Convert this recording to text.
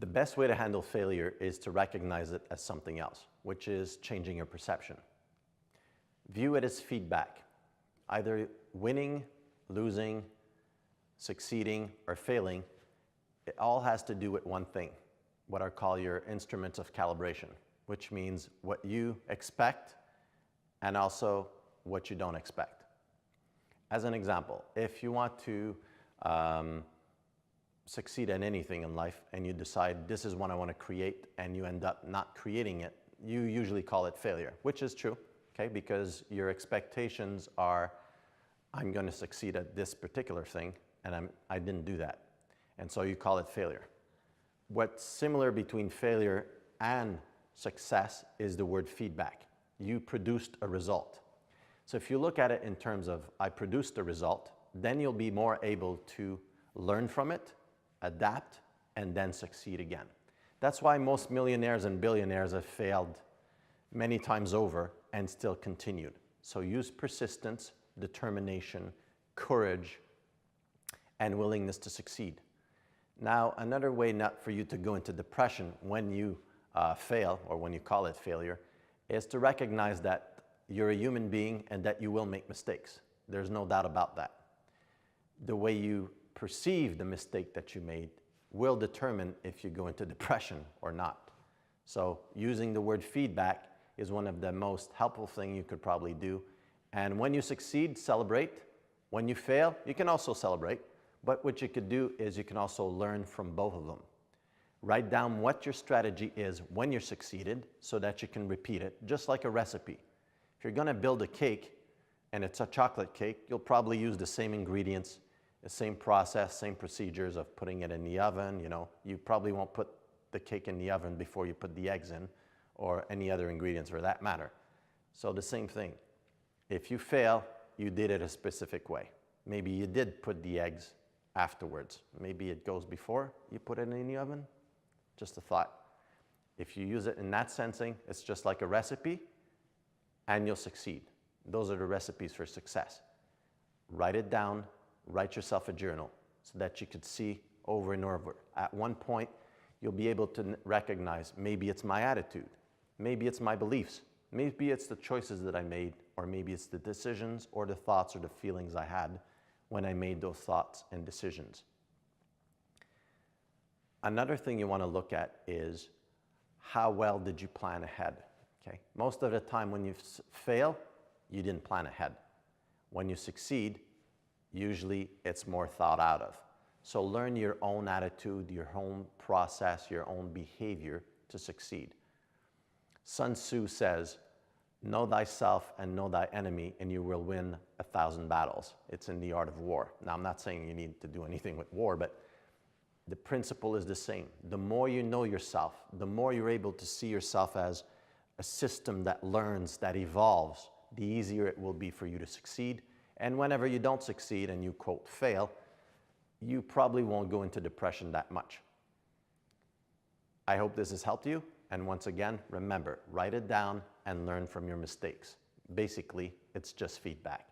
The best way to handle failure is to recognize it as something else, which is changing your perception. View it as feedback. Either winning, losing, succeeding, or failing, it all has to do with one thing, what I call your instruments of calibration, which means what you expect and also what you don't expect. As an example, if you want to succeed at anything in life and you decide this is what I want to create and you end up not creating it, you usually call it failure, which is true, okay? Because your expectations are, I'm going to succeed at this particular thing and I didn't do that. And so you call it failure. What's similar between failure and success is the word feedback. You produced a result. So if you look at it in terms of I produced a result, then you'll be more able to learn from it, adapt, and then succeed again. That's why most millionaires and billionaires have failed many times over and still continued. So use persistence, determination, courage, and willingness to succeed. Now, another way not for you to go into depression when you fail, or when you call it failure, is to recognize that you're a human being and that you will make mistakes. There's no doubt about that. The way you perceive the mistake that you made will determine if you go into depression or not. So using the word feedback is one of the most helpful things you could probably do. And when you succeed, celebrate. When you fail, you can also celebrate. But what you could do is you can also learn from both of them. Write down what your strategy is when you're succeeded so that you can repeat it, just like a recipe. If you're going to build a cake and it's a chocolate cake, you'll probably use the same ingredients, the same process, same procedures of putting it in the oven. You know, you probably won't put the cake in the oven before you put the eggs in, or any other ingredients for that matter. So the same thing. If you fail, you did it a specific way. Maybe you did put the eggs afterwards. Maybe it goes before you put it in the oven. Just a thought. If you use it in that sensing, it's just like a recipe and you'll succeed. Those are the recipes for success. Write it down, write yourself a journal so that you could see over and over. At one point, you'll be able to recognize maybe it's my attitude, maybe it's my beliefs, maybe it's the choices that I made, or maybe it's the decisions or the thoughts or the feelings I had when I made those thoughts and decisions. Another thing you want to look at is how well did you plan ahead? Okay? Most of the time when you fail, you didn't plan ahead. When you succeed, usually it's more thought out of. So learn your own attitude, your own process, your own behavior to succeed. Sun Tzu says, know thyself and know thy enemy, and you will win 1,000 battles. It's in the art of war. Now, I'm not saying you need to do anything with war, but the principle is the same. The more you know yourself, the more you're able to see yourself as a system that learns, that evolves, the easier it will be for you to succeed. And whenever you don't succeed and you, quote, fail, you probably won't go into depression that much. I hope this has helped you. And once again, remember, write it down and learn from your mistakes. Basically, it's just feedback.